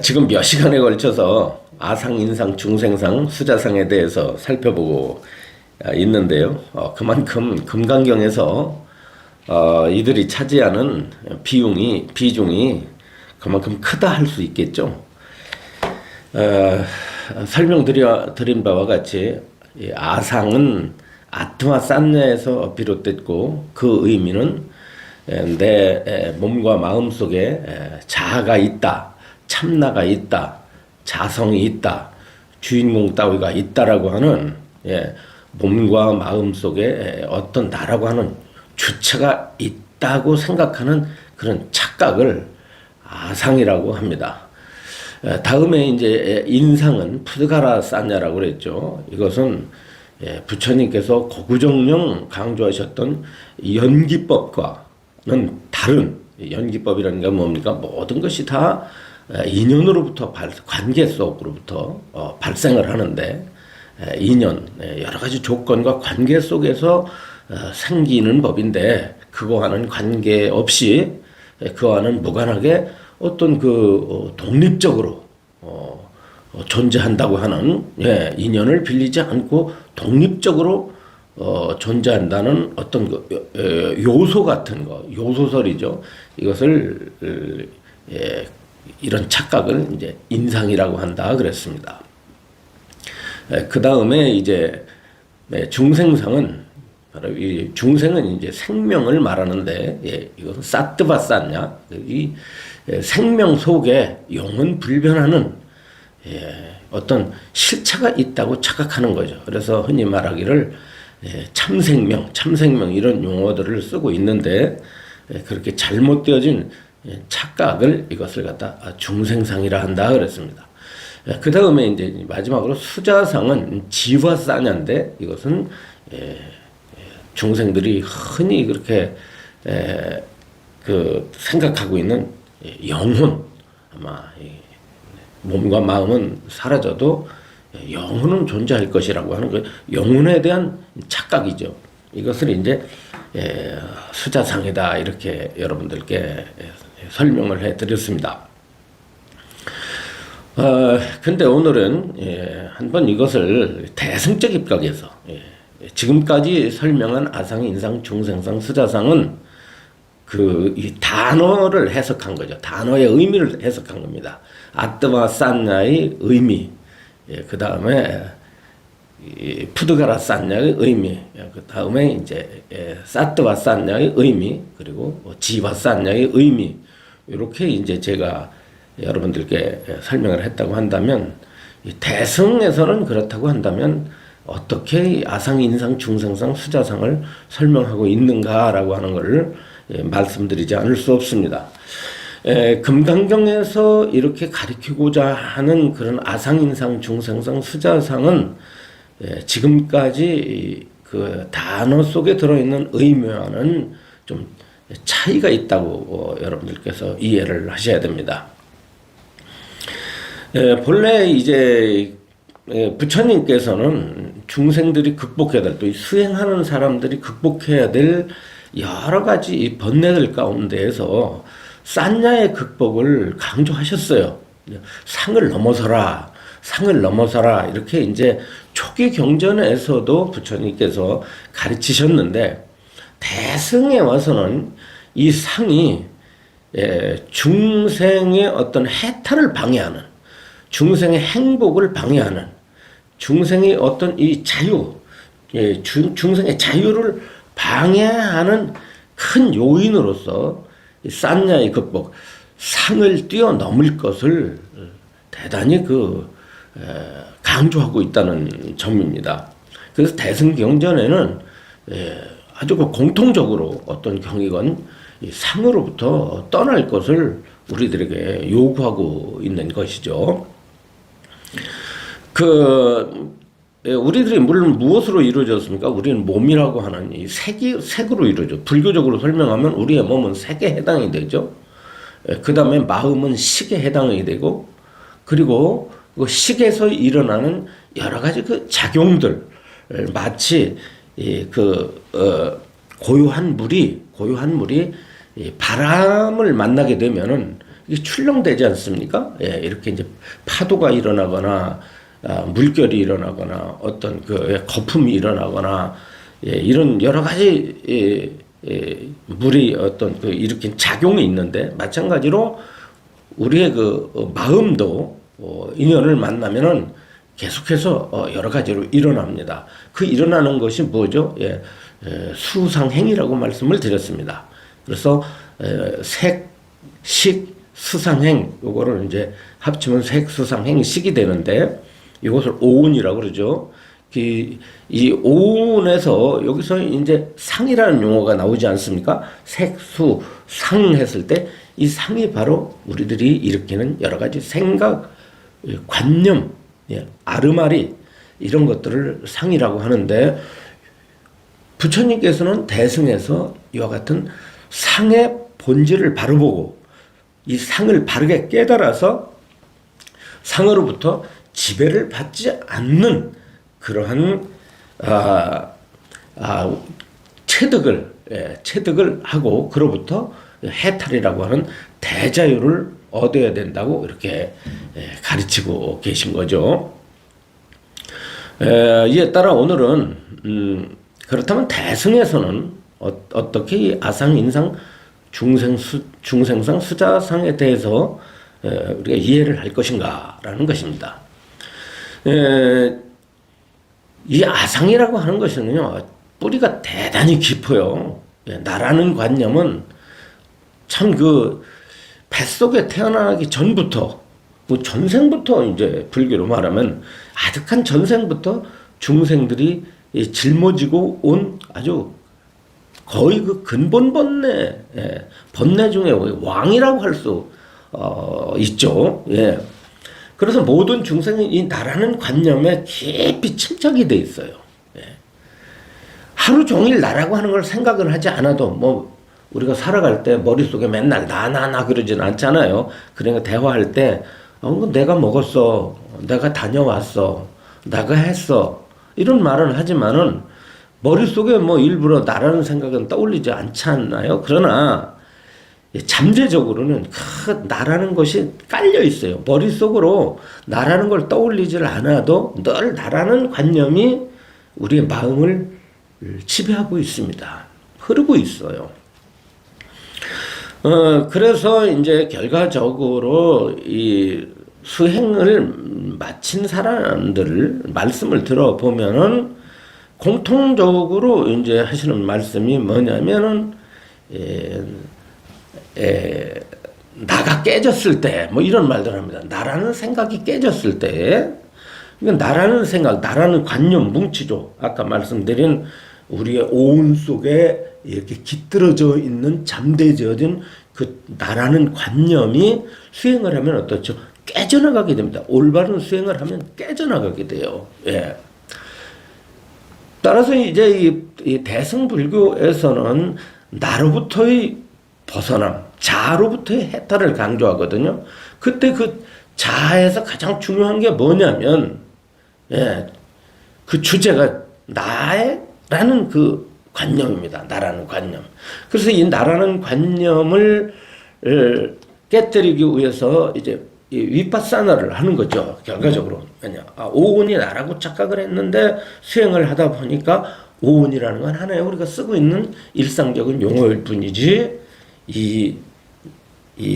지금 몇 시간에 걸쳐서 아상, 인상, 중생상, 수자상에 대해서 살펴보고 있는데요. 그만큼 금강경에서 이들이 차지하는 비중이 그만큼 크다 할 수 있겠죠. 설명드린 바와 같이 이 아상은 아트와 산냐에서 비롯됐고, 그 의미는 내 몸과 마음 속에 자아가 있다, 참나가 있다, 자성이 있다, 주인공 따위가 있다라고 하는 몸과 마음 속에 어떤 나라고 하는 주체가 있다고 생각하는 그런 착각을 아상이라고 합니다. 다음에 이제 인상은 푸드가라 산냐라고 그랬죠. 이것은 부처님께서 고구정령 강조하셨던 연기법과는 다른, 연기법이라는 게 뭡니까? 모든 것이 다 인연으로부터 관계 속으로부터 발생을 하는데, 인연, 여러 가지 조건과 관계 속에서 생기는 법인데, 그거와는 관계없이 그와는 무관하게 어떤 독립적으로 존재한다고 하는, 인연을 빌리지 않고 독립적으로 존재한다는 어떤 요소 같은 거, 요소설이죠. 이것을 이런 착각을 이제 인상이라고 한다 그랬습니다. 그 다음에 이제 중생상은, 바로 이 중생은 이제 생명을 말하는데, 이것은 사트바산냐, 이 생명 속에 영은 불변하는 어떤 실체가 있다고 착각하는 거죠. 그래서 흔히 말하기를 참생명 이런 용어들을 쓰고 있는데, 그렇게 잘못되어진 착각을, 이것을 갖다 중생상이라 한다 그랬습니다. 그 다음에 이제 마지막으로 수자상은 지화사냐인데, 이것은 중생들이 흔히 그렇게 생각하고 있는 영혼, 아마 몸과 마음은 사라져도 영혼은 존재할 것이라고 하는 그 영혼에 대한 착각이죠. 이것을 이제 수자상이다, 이렇게 여러분들께 설명을 해드렸습니다. 근데 오늘은 한번 이것을 대승적 입각에서, 지금까지 설명한 아상, 인상, 중생상, 수자상은 이 단어를 해석한 거죠. 단어의 의미를 해석한 겁니다. 아뜨와 산냐의 의미, 그 다음에 푸드가라 산냐의 의미, 그 다음에 이제 사트와 산냐의 의미, 그리고 지와 산냐의 의미, 이렇게 이제 제가 여러분들께 설명을 했다고 한다면, 대승에서는 그렇다고 한다면 어떻게 아상, 인상, 중생상, 수자상을 설명하고 있는가라고 하는 것을 말씀드리지 않을 수 없습니다. 금강경에서 이렇게 가리키고자 하는 그런 아상, 인상, 중생상, 수자상은 지금까지 그 단어 속에 들어있는 의미와는 좀 차이가 있다고 여러분들께서 이해를 하셔야 됩니다. 본래 이제 부처님께서는 중생들이 극복해야 될, 또 수행하는 사람들이 극복해야 될 여러 가지 번뇌들 가운데에서 산냐의 극복을 강조하셨어요. 상을 넘어서라, 이렇게 이제 초기 경전에서도 부처님께서 가르치셨는데, 대승에 와서는 이 상이 중생의 어떤 해탈을 방해하는, 중생의 행복을 방해하는, 중생의 어떤 이 자유, 중생의 자유를 방해하는 큰 요인으로서 산냐의 극복, 상을 뛰어넘을 것을 대단히 강조하고 있다는 점입니다. 그래서 대승경전에는 아주 공통적으로 어떤 경이건 이 상으로부터 떠날 것을 우리들에게 요구하고 있는 것이죠. 우리들이 물론 무엇으로 이루어졌습니까? 우리는 몸이라고 하는 이 색으로 이루어져. 불교적으로 설명하면 우리의 몸은 색에 해당이 되죠. 그 다음에 마음은 식에 해당이 되고, 그리고 그 식에서 일어나는 여러 가지 그 작용들, 마치 고요한 물이 바람을 만나게 되면은 이게 출렁대지 않습니까? 예, 이렇게 이제 파도가 일어나거나 물결이 일어나거나 어떤 그 거품이 일어나거나 예, 이런 여러 가지 물이 어떤 그 일으킨 작용이 있는데 마찬가지로 우리의 그 마음도 인연을 만나면은 계속해서 여러 가지로 일어납니다. 그 일어나는 것이 뭐죠? 예, 수상행이라고 말씀을 드렸습니다. 그래서 색, 식, 수상행 요거를 이제 합치면 색수상행식이 되는데 이것을 오운이라고 그러죠. 이 오운에서 여기서 이제 상이라는 용어가 나오지 않습니까? 색수 상 했을 때 이 상이 바로 우리들이 일으키는 여러 가지 생각, 관념, 아르마리 이런 것들을 상이라고 하는데 부처님께서는 대승에서 이와 같은 상의 본질을 바로 보고 이 상을 바르게 깨달아서 상으로부터 지배를 받지 않는 그러한 체득을 하고 그로부터 해탈이라고 하는 대자유를 얻어야 된다고 이렇게 가르치고 계신 거죠. 이에 따라 오늘은 그렇다면 대승에서는 어떻게 이 아상, 인상, 중생상, 수자상에 대해서 우리가 이해를 할 것인가라는 것입니다. 이 아상이라고 하는 것은요 뿌리가 대단히 깊어요. 나라는 관념은 참 그 뱃속에 태어나기 전부터 뭐 전생부터 이제 불교로 말하면 아득한 전생부터 중생들이 짊어지고 온 아주 거의 그 근본 번뇌, 번뇌 중에 왕이라고 할 수 있죠. 예. 그래서 모든 중생이 이 나라는 관념에 깊이 침착이 돼 있어요. 예. 하루 종일 나라고 하는 걸 생각을 하지 않아도 뭐 우리가 살아갈 때 머릿속에 맨날 나 그러진 않잖아요. 그러니까 대화할 때 내가 먹었어, 내가 다녀왔어, 내가 했어 이런 말은 하지만은 머릿속에 뭐 일부러 나라는 생각은 떠올리지 않지 않나요? 그러나 잠재적으로는 그 나라는 것이 깔려 있어요. 머릿속으로 나라는 걸 떠올리질 않아도 늘 나라는 관념이 우리의 마음을 지배하고 있습니다. 흐르고 있어요. 그래서 이제 결과적으로 이 수행을 마친 사람들 말씀을 들어보면은 공통적으로 이제 하시는 말씀이 뭐냐면은 나가 깨졌을 때 뭐 이런 말들 합니다. 나라는 생각이 깨졌을 때 그러니까 나라는 생각, 나라는 관념, 뭉치죠. 아까 말씀드린 우리의 오운 속에 이렇게 깃들어져 있는 잠재져진 그 나라는 관념이 수행을 하면 어떻죠? 깨져나가게 됩니다. 올바른 수행을 하면 깨져나가게 돼요. 예. 따라서 이제 이 대승불교에서는 나로부터의 벗어남, 자아로부터의 해탈을 강조하거든요. 그때 그 자아에서 가장 중요한 게 뭐냐면, 그 주제가 나라는 그 관념입니다. 나라는 관념. 그래서 이 나라는 관념을 깨뜨리기 위해서 이제 이 위파사나를 하는 거죠. 결과적으로. 오운이 나라고 착각을 했는데 수행을 하다 보니까 오운이라는 건 하나의 우리가 쓰고 있는 일상적인 용어일 뿐이지 이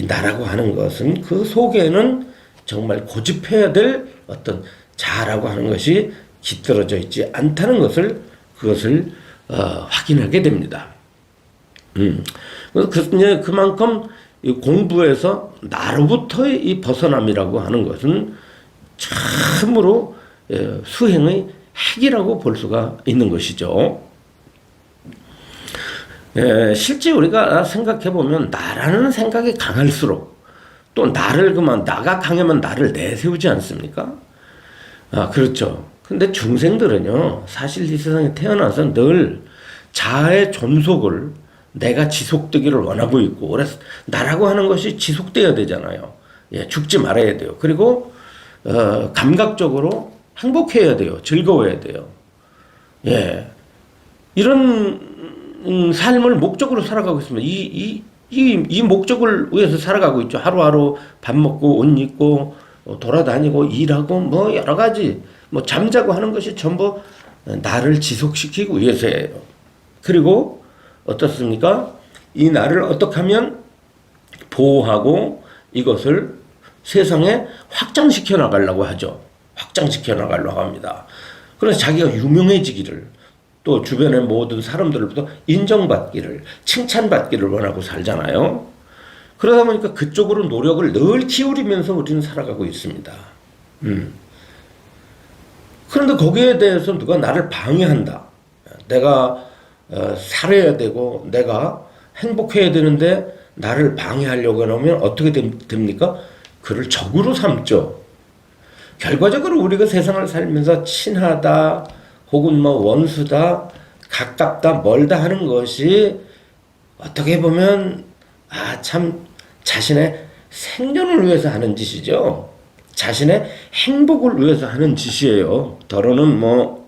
나라고 하는 것은 그 속에는 정말 고집해야 될 어떤 자라고 하는 것이 깃들어져 있지 않다는 것을 그것을 확인하게 됩니다. 그래서 그만큼 이 공부에서 나로부터의 이 벗어남이라고 하는 것은 참으로 수행의 핵이라고 볼 수가 있는 것이죠. 실제 우리가 생각해보면 나라는 생각이 강할수록 또 나가 강하면 나를 내세우지 않습니까? 그렇죠. 근데 중생들은요, 사실 이 세상에 태어나서 늘 자아의 존속을 내가 지속되기를 원하고 있고, 그래서 나라고 하는 것이 지속돼야 되잖아요. 죽지 말아야 돼요. 그리고, 감각적으로 행복해야 돼요. 즐거워야 돼요. 이런 삶을 목적으로 살아가고 있습니다. 이 목적을 위해서 살아가고 있죠. 하루하루 밥 먹고 옷 입고 돌아다니고 일하고 뭐 여러 가지 뭐 잠자고 하는 것이 전부 나를 지속시키기 위해서예요. 그리고 어떻습니까? 이 나를 어떻게 하면 보호하고 이것을 세상에 확장시켜 나가려고 하죠. 확장시켜 나가려고 합니다. 그래서 자기가 유명해지기를, 또 주변의 모든 사람들로부터 인정받기를, 칭찬받기를 원하고 살잖아요. 그러다 보니까 그쪽으로 노력을 늘 기울이면서 우리는 살아가고 있습니다. 그런데 거기에 대해서 누가 나를 방해한다. 내가 살아야 되고 내가 행복해야 되는데 나를 방해하려고 하면 어떻게 됩니까? 그를 적으로 삼죠. 결과적으로 우리가 세상을 살면서 친하다 혹은 뭐 원수다, 가깝다, 멀다 하는 것이 어떻게 보면 참 자신의 생존을 위해서 하는 짓이죠. 자신의 행복을 위해서 하는 짓이에요. 더러는 뭐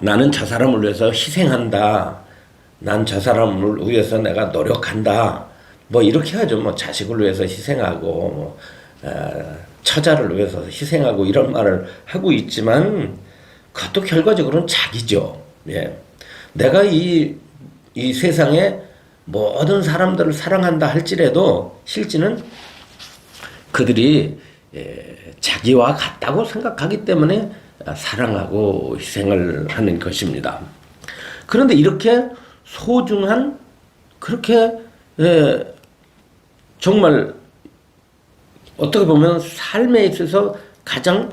나는 저 사람을 위해서 희생한다. 난 저 사람을 위해서 내가 노력한다. 뭐 이렇게 하죠. 뭐 자식을 위해서 희생하고 뭐 처자를 위해서 희생하고 이런 말을 하고 있지만 그것도 결과적으로는 자기죠. 예. 내가 이 세상에 모든 사람들을 사랑한다 할지라도 실제는 그들이 자기와 같다고 생각하기 때문에 사랑하고 희생을 하는 것입니다. 그런데 이렇게 소중한 그렇게 정말 어떻게 보면 삶에 있어서 가장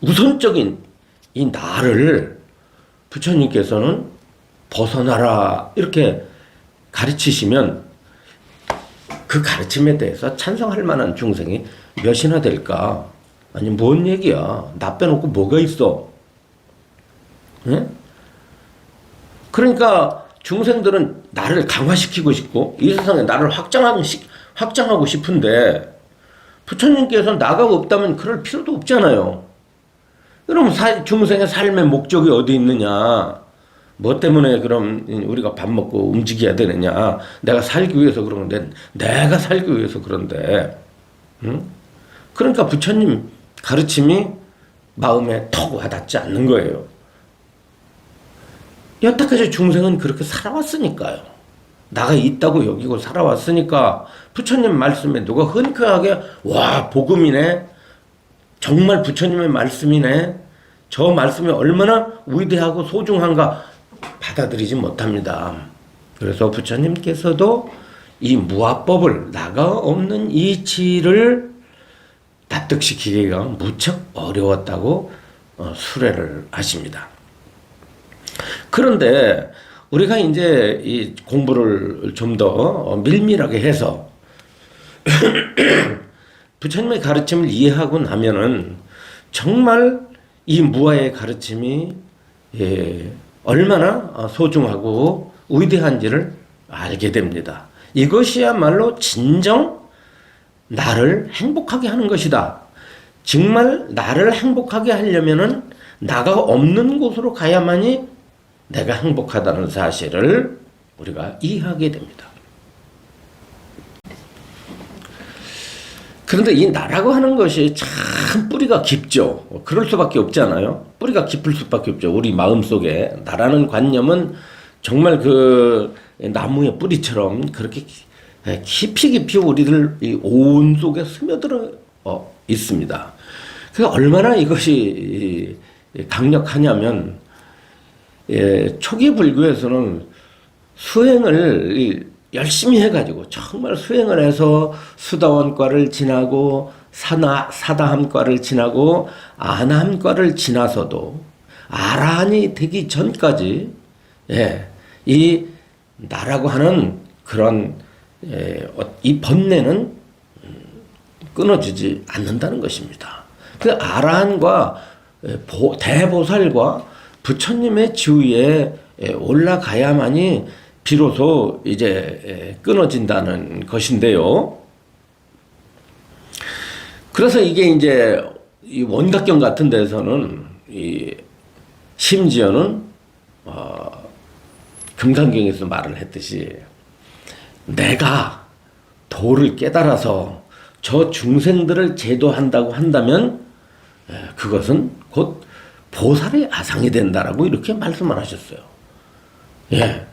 우선적인 이 나를 부처님께서는 벗어나라 이렇게 가르치시면 그 가르침에 대해서 찬성할 만한 중생이 몇이나 될까? 아니 뭔 얘기야? 나 빼놓고 뭐가 있어? 예? 그러니까 중생들은 나를 강화시키고 싶고 이 세상에 나를 확장하고 싶은데 부처님께서 나가 없다면 그럴 필요도 없잖아요. 그럼 중생의 삶의 목적이 어디 있느냐? 뭐 때문에 그럼 우리가 밥 먹고 움직여야 되느냐? 내가 살기 위해서 그러는데 내가 살기 위해서 그런데 응? 그러니까 부처님 가르침이 마음에 턱 와닿지 않는 거예요. 여태까지 중생은 그렇게 살아왔으니까요. 나가 있다고 여기고 살아왔으니까 부처님 말씀에 누가 흔쾌하게 와 복음이네, 정말 부처님의 말씀이네, 저 말씀이 얼마나 위대하고 소중한가 받아들이지 못합니다. 그래서 부처님께서도 이 무아법을 나가 없는 이치를 납득시키기가 무척 어려웠다고 수레를 하십니다. 그런데 우리가 이제 이 공부를 좀 더 밀밀하게 해서 부처님의 가르침을 이해하고 나면은 정말 이 무아의 가르침이 얼마나 소중하고 위대한지를 알게 됩니다. 이것이야말로 진정 나를 행복하게 하는 것이다. 정말 나를 행복하게 하려면은 나가 없는 곳으로 가야만이 내가 행복하다는 사실을 우리가 이해하게 됩니다. 그런데 이 나라고 하는 것이 참 뿌리가 깊죠. 그럴 수밖에 없잖아요. 뿌리가 깊을 수밖에 없죠. 우리 마음속에 나라는 관념은 정말 그 나무의 뿌리처럼 그렇게 깊이 우리들 이 온 속에 스며들어 있습니다. 그 얼마나 이것이 강력하냐면 초기 불교에서는 수행을 열심히 해가지고 정말 수행을 해서 수다원과를 지나고 사다함과를 지나고 아나함과를 지나서도 아라한이 되기 전까지 이 나라고 하는 그런 이 번뇌는 끊어지지 않는다는 것입니다. 그 아라한과 대보살과 부처님의 지위에 올라가야만이 비로소 이제 끊어진다는 것인데요. 그래서 이게 이제 이 원각경 같은 데서는 심지어는 금강경에서 말을 했듯이 내가 도를 깨달아서 저 중생들을 제도한다고 한다면 그것은 곧 보살의 아상이 된다라고 이렇게 말씀을 하셨어요. 예.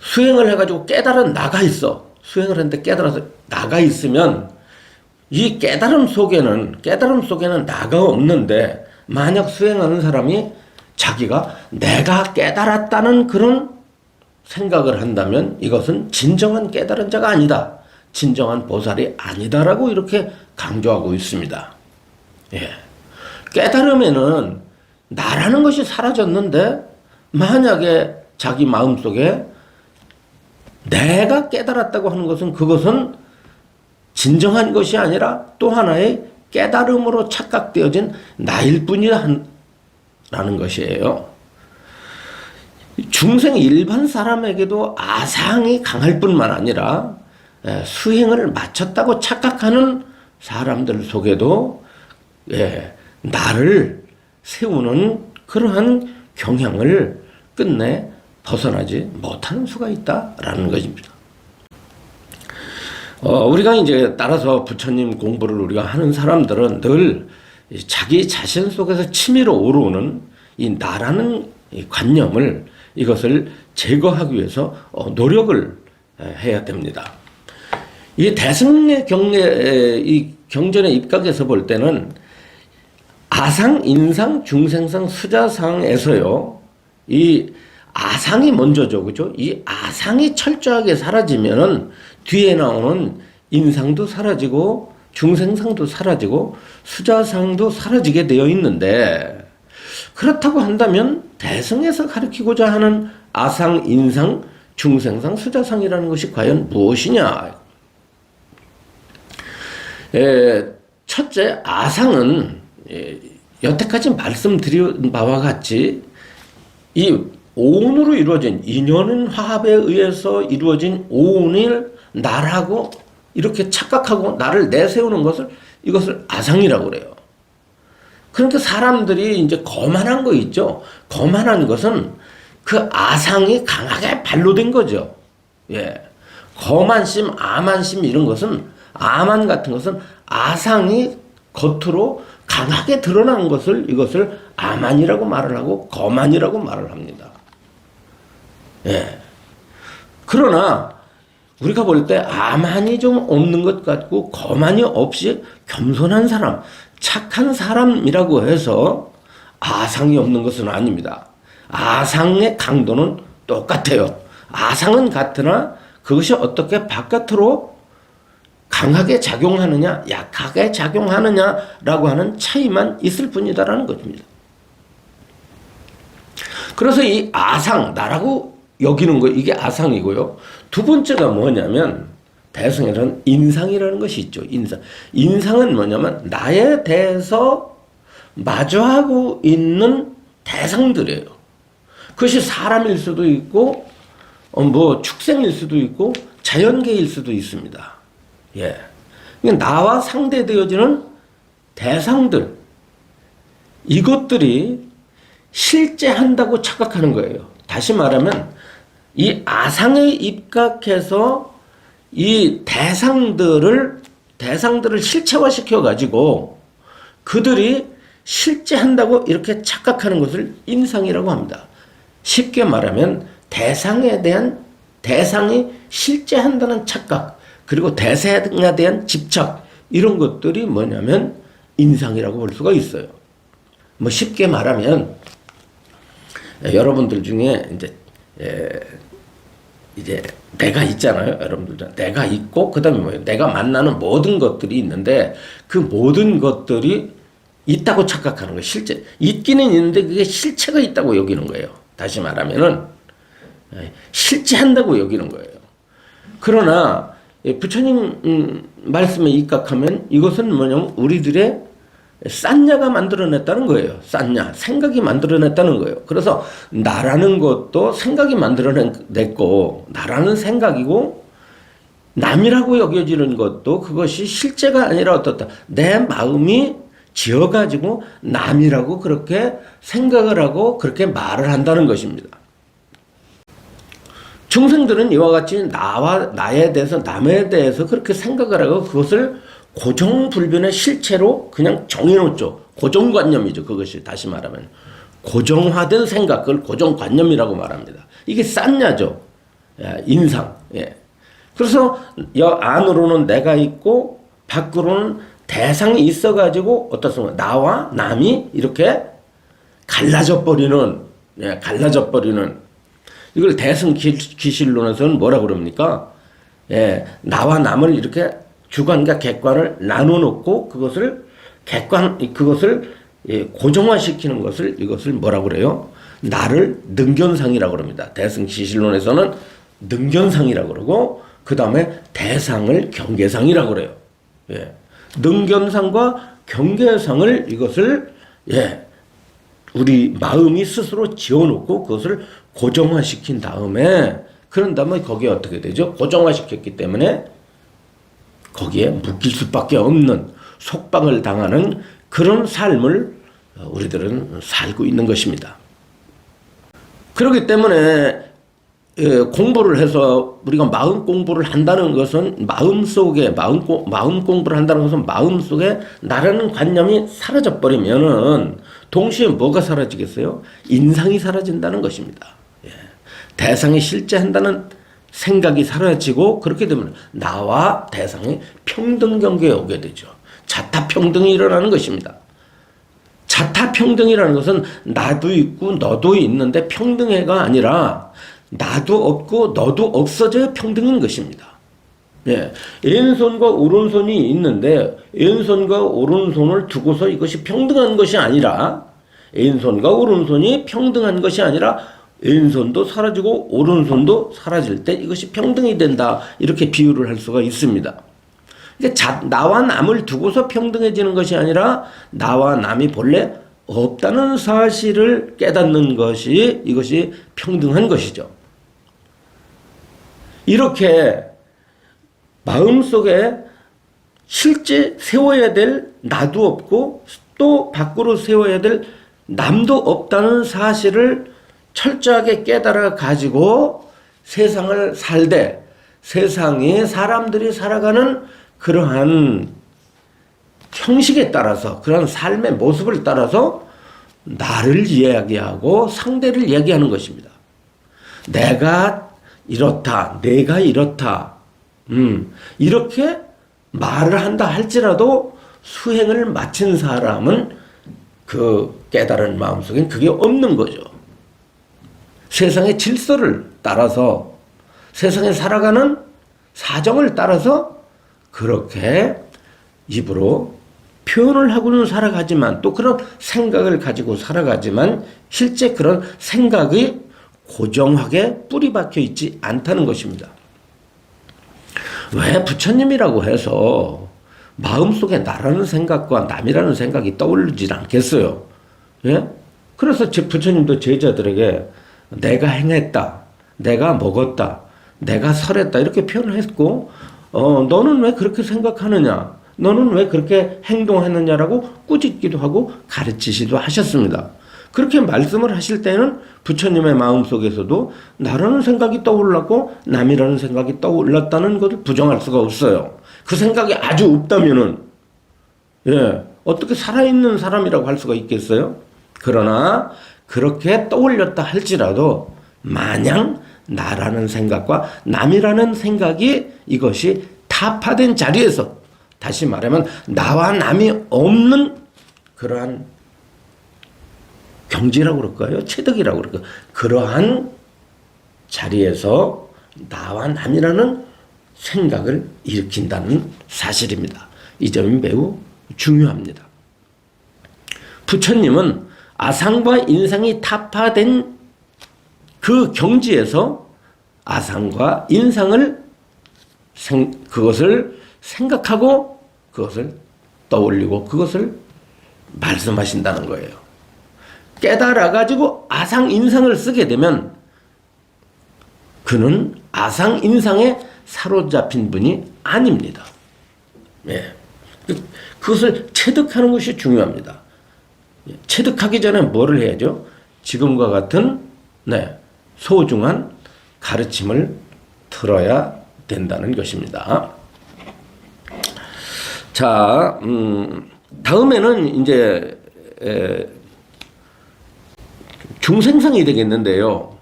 수행을 해가지고 깨달은 나가 있어. 수행을 했는데 깨달아서 나가 있으면 이 깨달음 속에는 나가 없는데, 만약 수행하는 사람이 자기가 내가 깨달았다는 그런 생각을 한다면 이것은 진정한 깨달은 자가 아니다. 진정한 보살이 아니다라고 이렇게 강조하고 있습니다. 예. 깨달음에는 나라는 것이 사라졌는데, 만약에 자기 마음속에 내가 깨달았다고 하는 것은 그것은 진정한 것이 아니라 또 하나의 깨달음으로 착각되어진 나일 뿐이라는 것이에요. 중생 일반 사람에게도 아상이 강할 뿐만 아니라 수행을 마쳤다고 착각하는 사람들 속에도 나를 세우는 그러한 경향을 끝내 벗어나지 못하는 수가 있다라는 것입니다. 우리가 이제 따라서 부처님 공부를 우리가 하는 사람들은 늘 자기 자신 속에서 치밀어 오르는 이 나라는 이 관념을, 이것을 제거하기 위해서 노력을 해야 됩니다. 이 대승의 이 경전의 입각에서 볼 때는 아상, 인상, 중생상, 수자상에서요, 이 아상이 먼저죠, 그죠? 이 아상이 철저하게 사라지면은 뒤에 나오는 인상도 사라지고 중생상도 사라지고 수자상도 사라지게 되어 있는데, 그렇다고 한다면 대승에서 가르치고자 하는 아상, 인상, 중생상, 수자상이라는 것이 과연 무엇이냐? 첫째, 아상은 여태까지 말씀드린 바와 같이 이 오운으로 이루어진, 인연 화합에 의해서 이루어진 오운을 나라고 이렇게 착각하고 나를 내세우는 것을, 이것을 아상이라고 그래요. 그러니까 사람들이 이제 거만한 거 있죠. 거만한 것은 그 아상이 강하게 발로된 거죠. 예. 거만심, 아만심 이런 것은, 아만 같은 것은 아상이 겉으로 강하게 드러난 것을, 이것을 아만이라고 말을 하고 거만이라고 말을 합니다. 예. 그러나 우리가 볼 때 아만이 좀 없는 것 같고 거만이 없이 겸손한 사람, 착한 사람이라고 해서 아상이 없는 것은 아닙니다. 아상의 강도는 똑같아요. 아상은 같으나 그것이 어떻게 바깥으로 강하게 작용하느냐, 약하게 작용하느냐라고 하는 차이만 있을 뿐이다라는 것입니다. 그래서 이 아상, 나라고 여기는 거, 이게 아상이고요. 두 번째가 뭐냐면, 대승에서는 인상이라는 것이 있죠. 인상은 뭐냐면 나에 대해서 마주하고 있는 대상들이에요. 그것이 사람일 수도 있고 축생일 수도 있고 자연계일 수도 있습니다. 예. 나와 상대되어지는 대상들, 이것들이 실제한다고 착각하는 거예요. 다시 말하면 이 아상에 입각해서 이 대상들을 실체화시켜 가지고 그들이 실제한다고 이렇게 착각하는 것을 인상이라고 합니다. 쉽게 말하면 대상이 실제한다는 착각, 그리고 대상에 대한 집착, 이런 것들이 뭐냐면 인상이라고 볼 수가 있어요. 쉽게 말하면 여러분들 중에 이제 내가 있잖아요. 여러분들, 내가 있고 그다음에 뭐예요? 내가 만나는 모든 것들이 있는데 그 모든 것들이 있다고 착각하는 거예요. 실제 있기는 있는데 그게 실체가 있다고 여기는 거예요. 다시 말하면은 실체한다고 여기는 거예요. 그러나 부처님 말씀에 입각하면 이것은 뭐냐면 우리들의 싼냐가 만들어냈다는 거예요. 싼냐, 생각이 만들어냈다는 거예요. 그래서 나라는 것도 생각이 만들어냈고, 나라는 생각이고, 남이라고 여겨지는 것도 그것이 실제가 아니라 어떻다, 내 마음이 지어가지고 남이라고 그렇게 생각을 하고 그렇게 말을 한다는 것입니다. 중생들은 이와 같이 나에 대해서, 남에 대해서 그렇게 생각을 하고 그것을 고정불변의 실체로 그냥 정해놓죠. 고정관념이죠. 그것이 다시 말하면. 고정화된 생각, 그걸 고정관념이라고 말합니다. 이게 쌌냐죠. 인상. 예. 그래서 안으로는 내가 있고 밖으로는 대상이 있어가지고 어떻습니까? 나와 남이 이렇게 갈라져 버리는 이걸 대승기실론에서는 뭐라 그럽니까? 나와 남을 이렇게 주관과 객관을 나눠놓고 그것을 고정화시키는 이것을 뭐라 그래요? 나를 능견상이라고 그럽니다. 대승기실론에서는 능견상이라고 그러고 그 다음에 대상을 경계상이라고 그래요. 능견상과 경계상을 이것을 우리 마음이 스스로 지어놓고 그것을 고정화시킨 다음에 그런 다음에 거기에 어떻게 되죠? 고정화시켰기 때문에 거기에 묶일 수밖에 없는 속박을 당하는 그런 삶을 우리들은 살고 있는 것입니다. 그렇기 때문에 공부를 해서 우리가 마음 공부를 한다는 것은 마음 공부를 한다는 것은 마음속에 나라는 관념이 사라져 버리면은 동시에 뭐가 사라지겠어요? 인상이 사라진다는 것입니다. 대상이 실제한다는 생각이 사라지고 그렇게 되면 나와 대상이 평등 경계에 오게 되죠. 자타평등이 일어나는 것입니다. 자타평등이라는 것은 나도 있고 너도 있는데 평등해가 아니라 나도 없고 너도 없어져야 평등인 것입니다. 왼손과 오른손이 있는데 왼손과 오른손을 두고서 이것이 평등한 것이 아니라 왼손과 오른손이 평등한 것이 아니라 왼손도 사라지고 오른손도 사라질 때 이것이 평등이 된다. 이렇게 비유를 할 수가 있습니다. 나와 남을 두고서 평등해지는 것이 아니라 나와 남이 본래 없다는 사실을 깨닫는 것이 이것이 평등한 것이죠. 이렇게 마음속에 실제 세워야 될 나도 없고 또 밖으로 세워야 될 남도 없다는 사실을 철저하게 깨달아 가지고 세상을 살되 세상에 사람들이 살아가는 그러한 형식에 따라서 그러한 삶의 모습을 따라서 나를 이야기하고 상대를 얘기하는 것입니다. 내가 이렇다, 내가 이렇다, 이렇게 말을 한다 할지라도 수행을 마친 사람은 그 깨달은 마음속엔 그게 없는 거죠. 세상의 질서를 따라서 세상에 살아가는 사정을 따라서 그렇게 입으로 표현을 하고는 살아가지만 또 그런 생각을 가지고 살아가지만 실제 그런 생각이 고정하게 뿌리 박혀 있지 않다는 것입니다. 왜 부처님이라고 해서 마음속에 나라는 생각과 남이라는 생각이 떠오르질 않겠어요? 그래서 부처님도 제자들에게 내가 행했다, 내가 먹었다, 내가 설했다 이렇게 표현을 했고 너는 왜 그렇게 생각하느냐, 너는 왜 그렇게 행동했느냐라고 꾸짖기도 하고 가르치시도 하셨습니다. 그렇게 말씀을 하실 때는 부처님의 마음속에서도 나라는 생각이 떠올랐고 남이라는 생각이 떠올랐다는 것을 부정할 수가 없어요. 그 생각이 아주 없다면은 어떻게 살아있는 사람이라고 할 수가 있겠어요? 그러나 그렇게 떠올렸다 할지라도 마냥 나라는 생각과 남이라는 생각이 이것이 타파된 자리에서 다시 말하면 나와 남이 없는 그러한 경지라고 그럴까요? 체득이라고 그럴까요? 그러한 자리에서 나와 남이라는 생각을 일으킨다는 사실입니다. 이 점이 매우 중요합니다. 부처님은 아상과 인상이 타파된 그 경지에서 아상과 인상을 그것을 생각하고 그것을 떠올리고 그것을 말씀하신다는 거예요. 깨달아가지고 아상, 인상을 쓰게 되면 그는 아상, 인상에 사로잡힌 분이 아닙니다. 그것을 체득하는 것이 중요합니다. 체득하기 전에 뭐를 해야죠? 지금과 같은 소중한 가르침을 들어야 된다는 것입니다. 자, 다음에는 이제 중생상이 되겠는데요.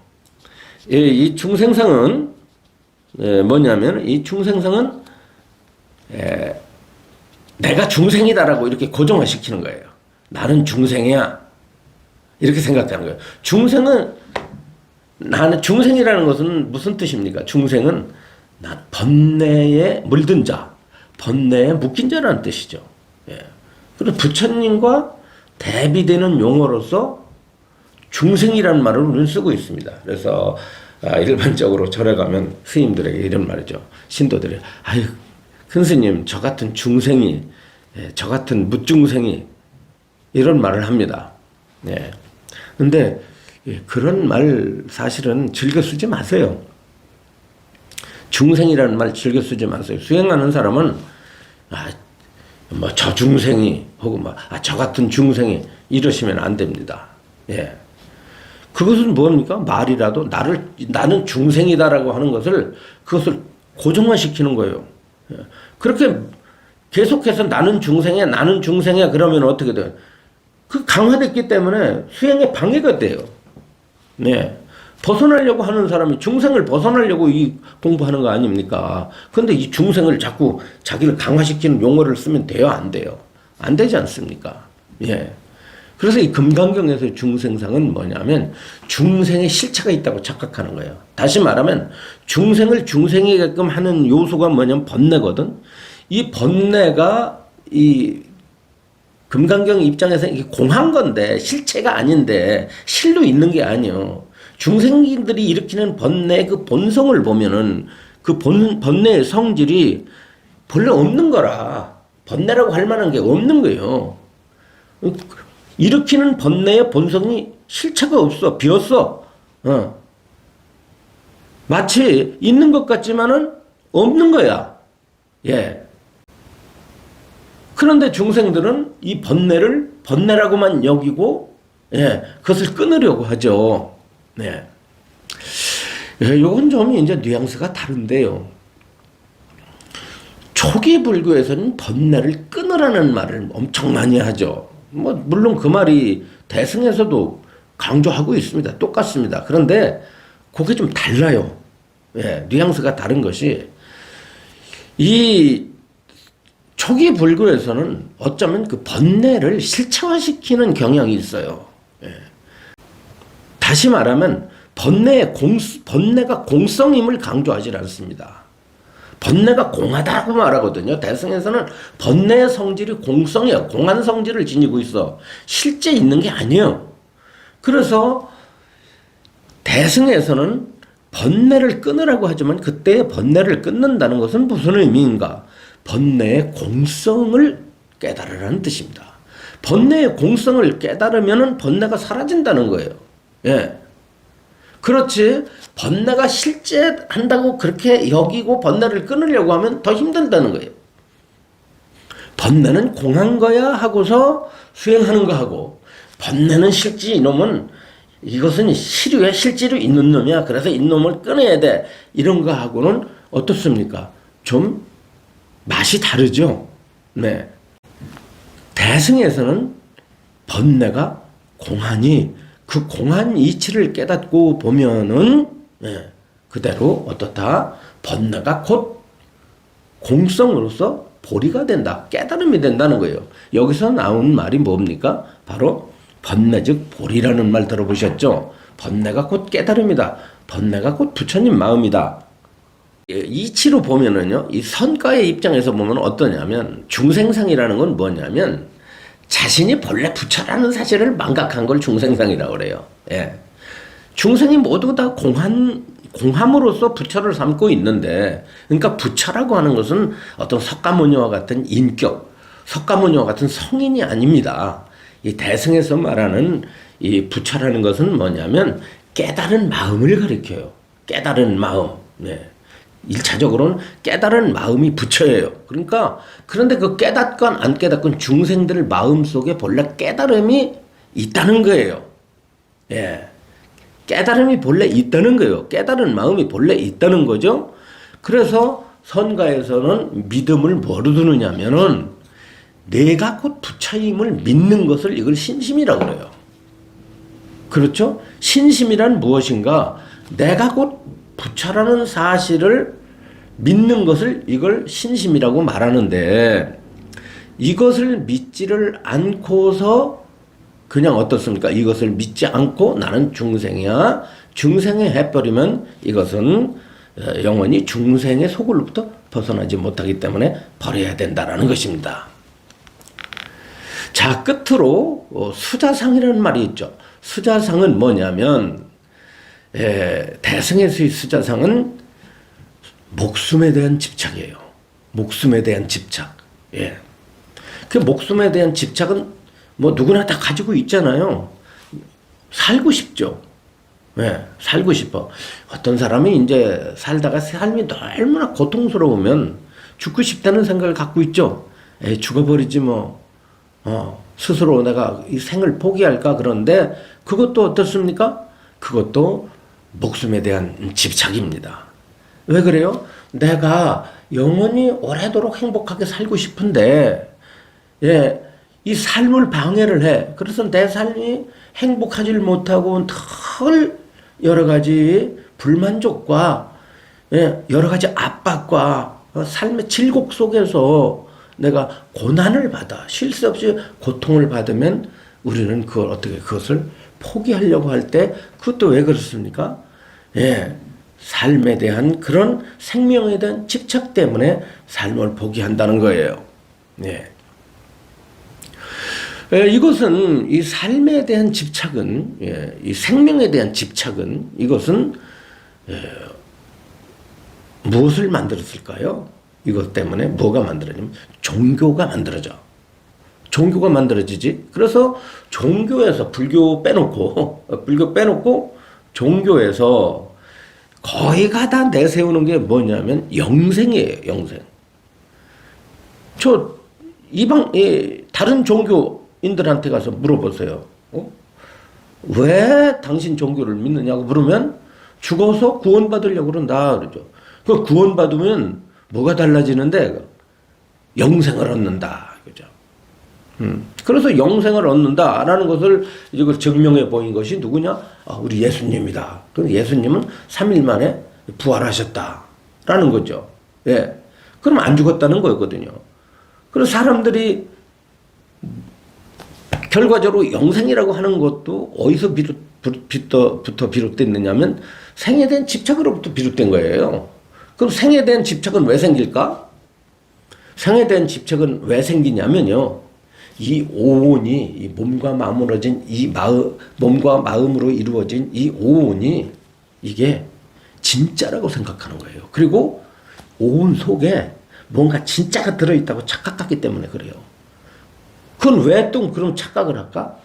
이 중생상은 뭐냐면 이 중생상은 내가 중생이다라고 이렇게 고정화시키는 거예요. 나는 중생이야. 이렇게 생각하는 거예요. 나는 중생이라는 것은 무슨 뜻입니까? 중생은 난 번뇌에 물든 자, 번뇌에 묶인 자라는 뜻이죠. 예. 그리고 부처님과 대비되는 용어로서 중생이라는 말을 우리는 쓰고 있습니다. 그래서 일반적으로 절에 가면 스님들에게 이런 말이죠. 신도들이 아유 큰 스님 저 같은 중생이 저 같은 무중생이 이런 말을 합니다. 예. 근데 그런 말 사실은 즐겨 쓰지 마세요. 중생이라는 말 즐겨 쓰지 마세요. 수행하는 사람은 뭐 저 중생이 혹은 뭐 저 같은 중생이 이러시면 안 됩니다. 예. 그것은 뭡니까? 말이라도 나는 중생이다라고 하는 그것을 고정화시키는 거예요. 예. 그렇게 계속해서 나는 중생이야 그러면 어떻게 돼요? 그 강화됐기 때문에 수행에 방해가 돼요. 네. 벗어나려고 하는 사람이 중생을 벗어나려고 이 공부하는 거 아닙니까? 근데 이 중생을 자꾸 자기를 강화시키는 용어를 쓰면 돼요? 안 돼요? 안 되지 않습니까? 예. 그래서 이 금강경에서의 중생상은 뭐냐면 중생의 실체가 있다고 착각하는 거예요. 다시 말하면 중생을 중생이게끔 하는 요소가 뭐냐면 번뇌거든. 이 번뇌가 이 금강경 입장에서 이게 공한 건데 실체가 아닌데 실로 있는 게 아니요. 중생들이 일으키는 번뇌의 그 본성을 보면은 그 번뇌의 성질이 본래 없는 거라. 번뇌라고 할 만한 게 없는 거예요. 일으키는 번뇌의 본성이 실체가 없어. 비었어. 마치 있는 것 같지만은 없는 거야. 예. 그런데 중생들은 이 번뇌라고만 여기고, 예, 그것을 끊으려고 하죠. 네. 예, 요건 좀 이제 뉘앙스가 다른데요. 초기 불교에서는 번뇌를 끊으라는 말을 엄청 많이 하죠. 뭐, 물론 그 말이 대승에서도 강조하고 있습니다. 똑같습니다. 그런데 그게 좀 달라요. 예, 뉘앙스가 다른 것이, 이 초기 불교에서는 어쩌면 그 번뇌를 실체화시키는 경향이 있어요. 예. 다시 말하면 번뇌가 공성임을 강조하지 않습니다. 번뇌가 공하다고 말하거든요. 대승에서는 번뇌의 성질이 공성이야. 공한 성질을 지니고 있어. 실제 있는 게 아니에요. 그래서 대승에서는 번뇌를 끊으라고 하지만 그때의 번뇌를 끊는다는 것은 무슨 의미인가? 번뇌의 공성을 깨달으라는 뜻입니다. 번뇌의 공성을 깨달으면 번뇌가 사라진다는 거예요. 예. 그렇지, 번뇌가 실제한다고 그렇게 여기고 번뇌를 끊으려고 하면 더 힘든다는 거예요. 번뇌는 공한 거야 하고서 수행하는 거 하고, 번뇌는 실제 이놈은 이것은 시류에 실제로 있는 놈이야. 그래서 이놈을 끊어야 돼. 이런 거 하고는 어떻습니까? 좀 맛이 다르죠. 네. 대승에서는 번뇌가 공하니 그 공한 이치를 깨닫고 보면은 네, 그대로 어떻다? 번뇌가 곧 공성으로서 보리가 된다. 깨달음이 된다는 거예요. 여기서 나온 말이 뭡니까? 바로 번뇌 즉 보리라는 말 들어보셨죠? 번뇌가 곧 깨달음이다. 번뇌가 곧 부처님 마음이다. 이치로 보면은요, 이 선가의 입장에서 보면 어떠냐면, 중생상이라는 건 뭐냐면, 자신이 본래 부처라는 사실을 망각한 걸 중생상이라고 그래요. 예. 중생이 모두 다 공함으로써 부처를 삼고 있는데, 그러니까 부처라고 하는 것은 어떤 석가모니와 같은 인격, 석가모니와 같은 성인이 아닙니다. 이 대승에서 말하는 이 부처라는 것은 뭐냐면, 깨달은 마음을 가리켜요. 깨달은 마음. 네. 1차적으로는 깨달은 마음이 부처예요. 그러니까 그런데 그 깨닫건 안 깨닫건 중생들 마음 속에 본래 깨달음이 있다는 거예요. 예. 깨달음이 본래 있다는 거예요. 깨달은 마음이 본래 있다는 거죠. 그래서 선가에서는 믿음을 뭐로 두느냐면은 내가 곧 부처임을 믿는 것을 이걸 신심이라고 그래요. 그렇죠? 신심이란 무엇인가? 내가 곧 부처라는 사실을 믿는 것을 이걸 신심이라고 말하는데, 이것을 믿지를 않고서 그냥 어떻습니까? 이것을 믿지 않고 나는 중생이야. 중생에 해버리면 이것은 영원히 중생의 소굴로부터 벗어나지 못하기 때문에 버려야 된다라는 것입니다. 자, 끝으로 수자상이라는 말이 있죠. 수자상은 뭐냐면, 대승에서의 수자상은 목숨에 대한 집착이에요. 목숨에 대한 집착. 예. 그 목숨에 대한 집착은 뭐 누구나 다 가지고 있잖아요. 살고 싶죠. 예, 살고 싶어. 어떤 사람이 이제 살다가 삶이 얼마나 고통스러우면 죽고 싶다는 생각을 갖고 있죠. 에이, 죽어버리지 뭐. 스스로 내가 이 생을 포기할까? 그런데 그것도 어떻습니까? 그것도 목숨에 대한 집착입니다. 왜 그래요? 내가 영원히 오래도록 행복하게 살고 싶은데, 예, 이 삶을 방해를 해. 그래서 내 삶이 행복하지 못하고 늘 여러 가지 불만족과, 예, 여러 가지 압박과 삶의 질곡 속에서 내가 고난을 받아, 쉴 새 없이 고통을 받으면 우리는 그걸 어떻게 그것을 포기하려고 할 때 그것도 왜 그렇습니까? 예, 삶에 대한 그런 생명에 대한 집착 때문에 삶을 포기한다는 거예요. 예. 이것은 이 삶에 대한 집착은, 예, 이 생명에 대한 집착은 이것은 무엇을 만들었을까요? 이것 때문에 뭐가 만들어지면 종교가 만들어져. 종교가 만들어지지. 그래서 종교에서 불교 빼놓고 종교에서 거의가 다 내세우는 게 뭐냐면 영생이에요. 영생. 다른 종교인들한테 가서 물어보세요. 왜 당신 종교를 믿느냐고 물으면 죽어서 구원받으려고 그런다 그러죠. 그 구원받으면 뭐가 달라지는데? 영생을 얻는다. 그죠? 그래서 영생을 얻는다라는 것을 이제 증명해 보인 것이 누구냐? 우리 예수님이다. 그럼 예수님은 3일 만에 부활하셨다라는 거죠. 예. 그럼 안 죽었다는 거였거든요. 그래서 사람들이 결과적으로 영생이라고 하는 것도 어디서 부터 비롯됐느냐면 생에 대한 집착으로부터 비롯된 거예요. 그럼 생에 대한 집착은 왜 생길까? 생에 대한 집착은 왜 생기냐면요. 이 오온이, 이 몸과 마음으로진 몸과 마음으로 이루어진 이 오온이 이게 진짜라고 생각하는 거예요. 그리고 오온 속에 뭔가 진짜가 들어있다고 착각하기 때문에 그래요. 그건 왜 또 그런 착각을 할까?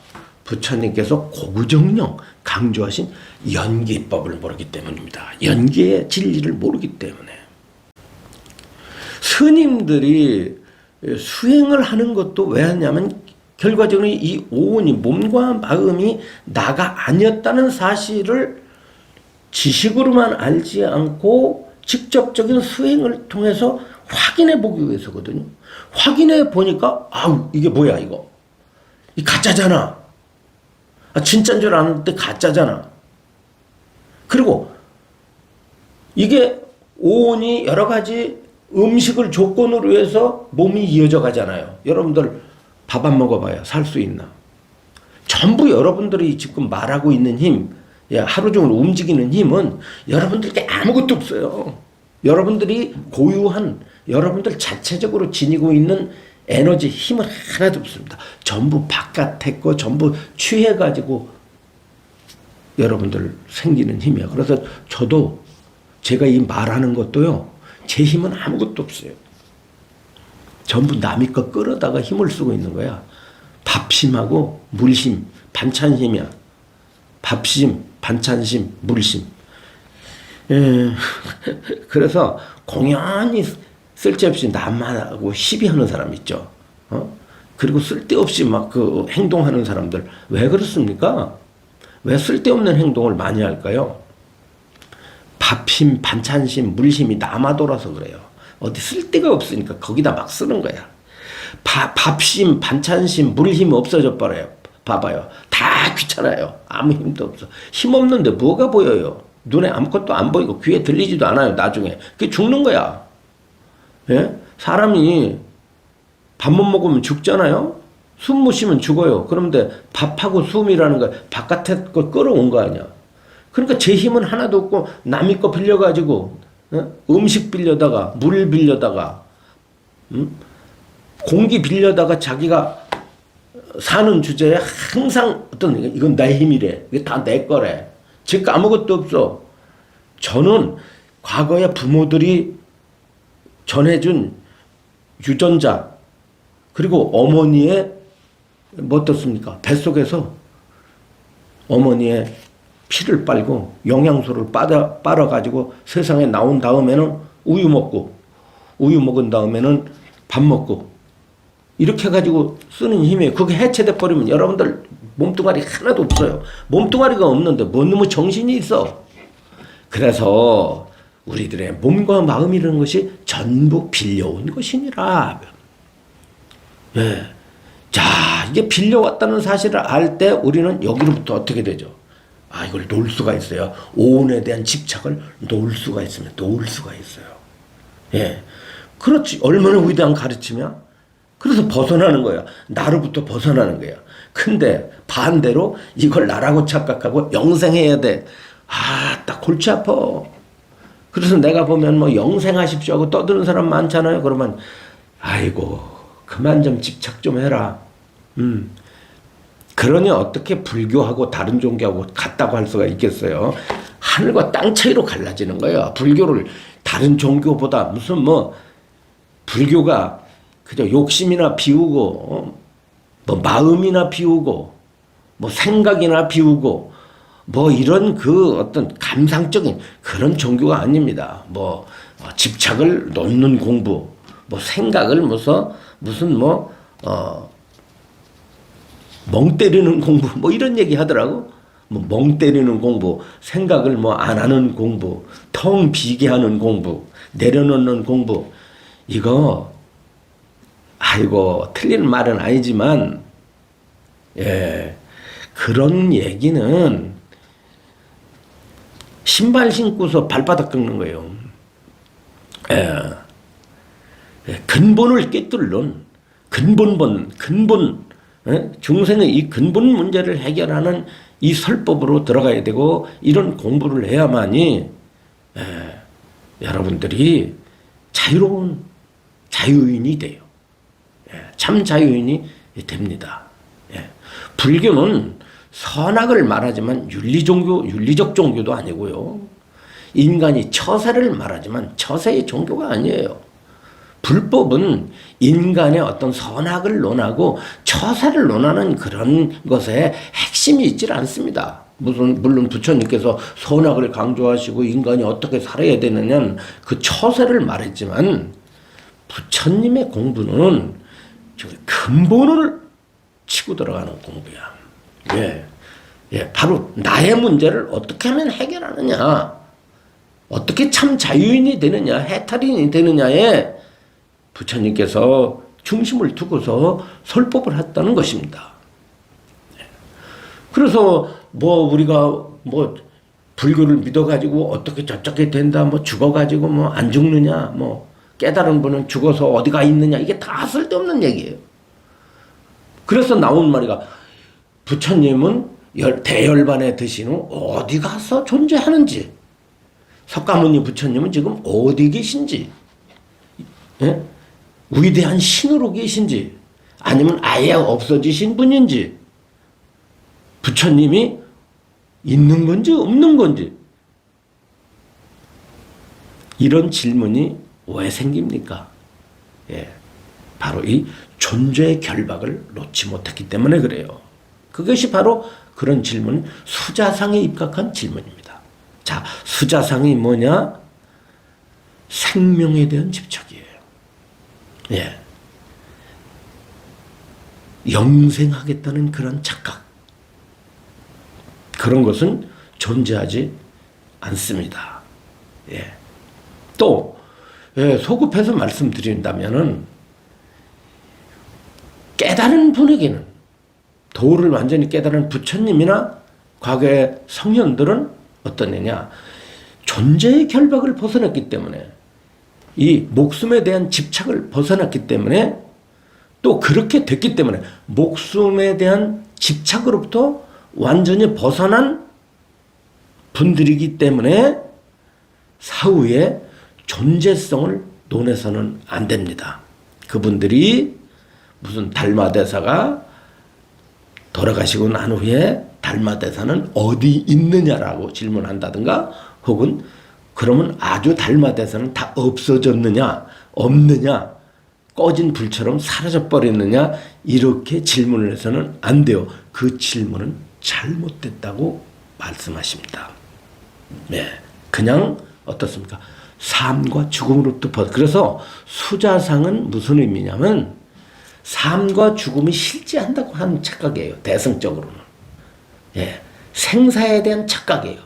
부처님께서 고구정령 강조하신 연기법을 모르기 때문입니다. 연기의 진리를 모르기 때문에. 스님들이 수행을 하는 것도 왜 하냐면 결과적으로 이 오온이 몸과 마음이 나가 아니었다는 사실을 지식으로만 알지 않고 직접적인 수행을 통해서 확인해 보기 위해서거든요. 확인해 보니까 이게 뭐야 이거. 이 가짜잖아. 진짜인 줄 아는데 가짜잖아. 그리고 이게 오온이 여러 가지 음식을 조건으로 해서 몸이 이어져 가잖아요. 여러분들 밥 안 먹어봐야 살 수 있나? 전부 여러분들이 지금 말하고 있는 힘, 하루 종일 움직이는 힘은 여러분들께 아무것도 없어요. 여러분들이 고유한, 여러분들 자체적으로 지니고 있는 에너지, 힘은 하나도 없습니다. 전부 바깥에 거 전부 취해가지고 여러분들 생기는 힘이야. 그래서 저도 제가 이 말하는 것도요, 제 힘은 아무것도 없어요. 전부 남의 거 끌어다가 힘을 쓰고 있는 거야. 밥심하고 물심, 반찬심이야. 밥심, 반찬심, 물심. 그래서 공연히 쓸데없이 남하고 시비하는 사람 있죠. 그리고 쓸데없이 막 그 행동하는 사람들. 왜 그렇습니까? 왜 쓸데없는 행동을 많이 할까요? 밥심, 반찬심, 물심이 남아돌아서 그래요. 어디 쓸데가 없으니까 거기다 막 쓰는 거야. 밥심, 반찬심, 물힘이 없어져 버려요. 봐봐요. 다 귀찮아요. 아무 힘도 없어. 힘 없는데 뭐가 보여요? 눈에 아무것도 안 보이고 귀에 들리지도 않아요. 나중에. 그게 죽는 거야. 예? 사람이 밥 못 먹으면 죽잖아요. 숨 못 쉬면 죽어요. 그런데 밥하고 숨이라는 거 바깥에 걸 끌어온 거 아니야. 그러니까 제 힘은 하나도 없고 남의 거 빌려가지고 음식 빌려다가 물 빌려다가 공기 빌려다가 자기가 사는 주제에 항상 어떤 이건 내 힘이래. 이게 다 내 거래. 제 거 아무것도 없어. 저는 과거에 부모들이 전해준 유전자 그리고 어머니의 뭐 어떻습니까? 뱃속에서 어머니의 피를 빨고 영양소를 빨아가지고 세상에 나온 다음에는 우유 먹은 다음에는 밥 먹고 이렇게 해가지고 쓰는 힘이에요. 그게 해체돼 버리면 여러분들 몸뚱아리 하나도 없어요. 몸뚱아리가 없는데 뭔 놈의 정신이 있어. 그래서 우리들의 몸과 마음이라는 것이 전부 빌려온 것이니라. 네. 자, 이게 빌려왔다는 사실을 알 때 우리는 여기로부터 어떻게 되죠? 아, 이걸 놓을 수가 있어요. 오온에 대한 집착을 놓을 수가 있으면 놓을 수가 있어요. 예. 그렇지. 얼마나 위대한 가르침이야? 그래서 벗어나는 거야. 나로부터 벗어나는 거야. 근데 반대로 이걸 나라고 착각하고 영생해야 돼. 아, 딱 골치 아파. 그래서 내가 보면 뭐 영생하십시오 하고 떠드는 사람 많잖아요. 그러면 아이고 그만 좀 집착 좀 해라. 그러니 어떻게 불교하고 다른 종교하고 같다고 할 수가 있겠어요. 하늘과 땅 차이로 갈라지는 거예요. 불교를 다른 종교보다 무슨 뭐 불교가 그저 욕심이나 비우고 뭐 마음이나 비우고 뭐 생각이나 비우고 뭐 이런 그 어떤 감상적인 그런 종교가 아닙니다. 뭐 집착을 놓는 공부, 뭐 생각을 무슨 멍 때리는 공부 뭐 이런 얘기 하더라고. 뭐 멍 때리는 공부, 생각을 뭐 안 하는 공부, 텅 비게 하는 공부, 내려놓는 공부. 이거 아이고 틀린 말은 아니지만 예 그런 얘기는 신발 신고서 발바닥 긁는 거예요. 근본을 꿰뚫는 근본 중생의 이 근본 문제를 해결하는 이 설법으로 들어가야 되고 이런 공부를 해야만이 여러분들이 자유로운 자유인이 돼요. 참 자유인이 됩니다. 불교는 선악을 말하지만 윤리적 종교도 아니고요. 인간이 처세를 말하지만 처세의 종교가 아니에요. 불법은 인간의 어떤 선악을 논하고 처세를 논하는 그런 것에 핵심이 있질 않습니다. 물론 부처님께서 선악을 강조하시고 인간이 어떻게 살아야 되느냐는 그 처세를 말했지만 부처님의 공부는 근본을 치고 들어가는 공부야. 바로 나의 문제를 어떻게 하면 해결하느냐, 어떻게 참 자유인이 되느냐, 해탈인이 되느냐에 부처님께서 중심을 두고서 설법을 했다는 것입니다. 그래서 뭐 우리가 뭐 불교를 믿어가지고 어떻게 저렇게 된다, 뭐 죽어가지고 뭐 안 죽느냐, 뭐 깨달은 분은 죽어서 어디가 있느냐, 이게 다 쓸데없는 얘기예요. 그래서 나온 말이가 부처님은 대열반에 드신 후 어디 가서 존재하는지, 석가모니 부처님은 지금 어디 계신지, 위대한 신으로 계신지 아니면 아예 없어지신 분인지, 부처님이 있는 건지 없는 건지, 이런 질문이 왜 생깁니까? 바로 이 존재의 결박을 놓지 못했기 때문에 그래요. 그것이 바로 그런 질문, 수자상에 입각한 질문입니다. 자, 수자상이 뭐냐? 생명에 대한 집착이에요. 영생하겠다는 그런 착각. 그 그런 것은 존재하지 않습니다. 예. 또 소급해서 말씀드린다면은 깨달은 분에게는 도를 완전히 깨달은 부처님이나 과거의 성현들은 어떠느냐? 존재의 결박을 벗어났기 때문에 이 목숨에 대한 집착을 벗어났기 때문에 또 그렇게 됐기 때문에 목숨에 대한 집착으로부터 완전히 벗어난 분들이기 때문에 사후에 존재성을 논해서는 안 됩니다. 그분들이 무슨 달마대사가 돌아가시고 난 후에 달마대사는 어디 있느냐라고 질문한다든가 혹은 그러면 아주 달마대사는 다 없어졌느냐 없느냐 꺼진 불처럼 사라져버렸느냐 이렇게 질문을 해서는 안 돼요. 그 질문은 잘못됐다고 말씀하십니다. 네, 그냥 어떻습니까? 삶과 죽음으로부터 그래서 수자상은 무슨 의미냐면 삶과 죽음이 실제한다고 하는 착각이에요. 대승적으로는. 예, 생사에 대한 착각이에요.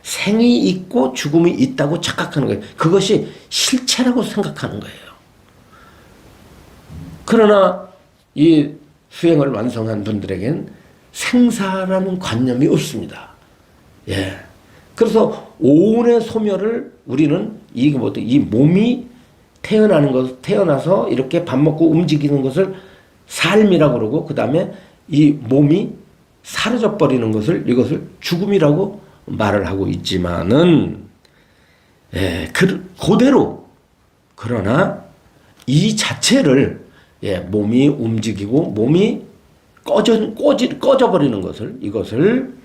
생이 있고 죽음이 있다고 착각하는 거예요. 그것이 실체라고 생각하는 거예요. 그러나 이 수행을 완성한 분들에겐 생사라는 관념이 없습니다. 예. 그래서 오온의 소멸을 우리는 이 몸이 태어나서 이렇게 밥 먹고 움직이는 것을 삶이라고 그러고 그 다음에 이 몸이 사라져 버리는 것을 이것을 죽음이라고 말을 하고 있지만은 그대로 그러나 이 자체를 몸이 움직이고 몸이 꺼져 버리는 것을 이것을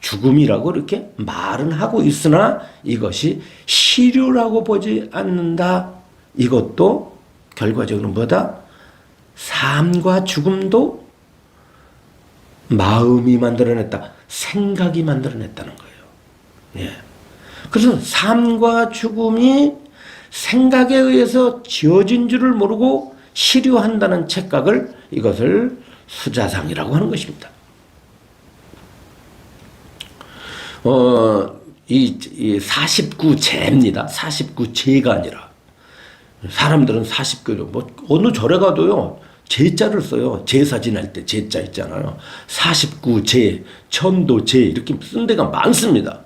죽음이라고 이렇게 말은 하고 있으나 이것이 시류라고 보지 않는다. 이것도 결과적으로 뭐다? 삶과 죽음도 마음이 만들어냈다. 생각이 만들어냈다는 거예요. 예. 그래서 삶과 죽음이 생각에 의해서 지어진 줄을 모르고 시류한다는 착각을 이것을 수자상이라고 하는 것입니다. 이 49제입니다. 49제가 아니라 사람들은 49조 뭐 어느 절에 가도요 제자를 써요. 제사 지낼 때 제자 있잖아요. 49제, 천도제 이렇게 쓴 데가 많습니다.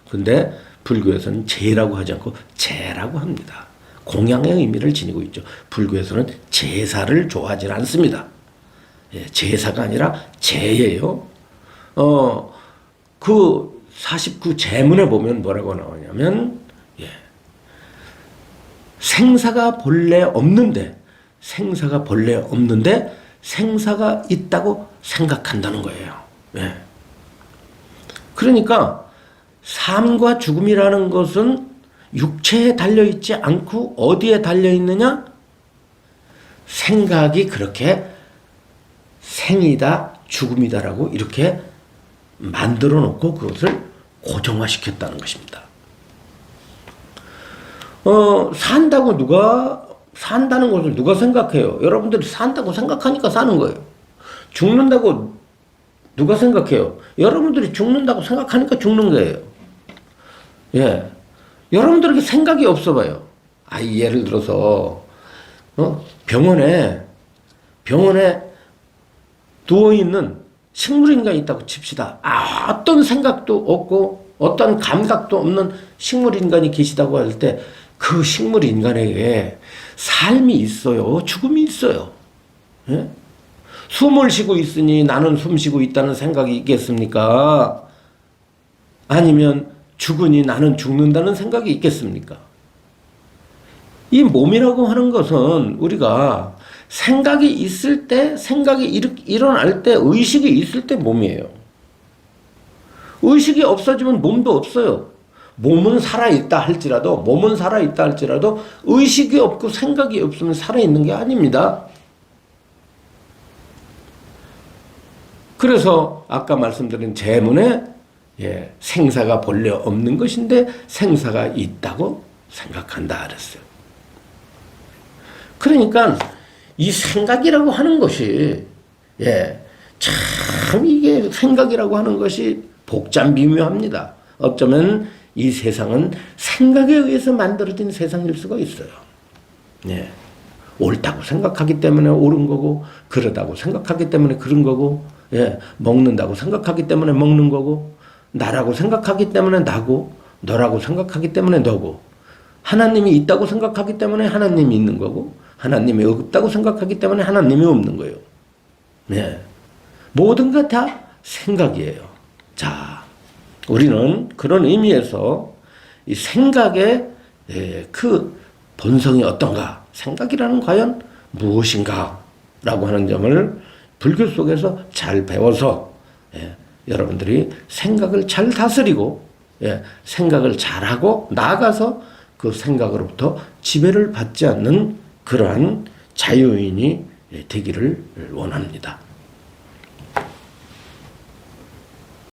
근데 불교에서는 제라고 하지 않고 제라고 합니다. 공양의 의미를 지니고 있죠. 불교에서는 제사를 좋아하지 않습니다. 예, 제사가 아니라 제예요. 그 49제문에 보면 뭐라고 나오냐면 생사가 본래 없는데 생사가 있다고 생각한다는 거예요. 예. 그러니까 삶과 죽음이라는 것은 육체에 달려있지 않고 어디에 달려있느냐? 생각이 그렇게 생이다 죽음이다라고 이렇게 만들어 놓고 그것을 고정화시켰다는 것입니다. 산다는 것을 누가 생각해요? 여러분들이 산다고 생각하니까 사는 거예요. 죽는다고 누가 생각해요? 여러분들이 죽는다고 생각하니까 죽는 거예요. 예. 여러분들에게 생각이 없어 봐요. 예를 들어서, 병원에 누워있는 식물인간이 있다고 칩시다. 어떤 생각도 없고, 어떤 감각도 없는 식물인간이 계시다고 할 때, 그 식물인간에게 삶이 있어요? 죽음이 있어요? 예? 숨을 쉬고 있으니 나는 숨 쉬고 있다는 생각이 있겠습니까? 아니면 죽으니 나는 죽는다는 생각이 있겠습니까? 이 몸이라고 하는 것은 우리가 생각이 있을 때, 생각이 일어날 때, 의식이 있을 때 몸이에요. 의식이 없어지면 몸도 없어요. 몸은 살아있다 할지라도 의식이 없고 생각이 없으면 살아있는 게 아닙니다. 그래서 아까 말씀드린 제문에 생사가 본래 없는 것인데 생사가 있다고 생각한다 그랬어요. 그러니까 이 생각이라고 하는 것이 참 이게 생각이라고 하는 것이 복잡 미묘합니다. 어쩌면 이 세상은 생각에 의해서 만들어진 세상일 수가 있어요. 네. 옳다고 생각하기 때문에 옳은 거고, 그러다고 생각하기 때문에 그런 거고, 예, 먹는다고 생각하기 때문에 먹는 거고, 나라고 생각하기 때문에 나고, 너라고 생각하기 때문에 너고, 하나님이 있다고 생각하기 때문에 하나님이 있는 거고, 하나님이 없다고 생각하기 때문에 하나님이 없는 거예요. 네. 모든 것 다 생각이에요. 자, 우리는 그런 의미에서 이 생각의 그 본성이 어떤가, 생각이라는 과연 무엇인가 라고 하는 점을 불교 속에서 잘 배워서 여러분들이 생각을 잘 다스리고 생각을 잘하고 나아가서 그 생각으로부터 지배를 받지 않는 그러한 자유인이 되기를 원합니다.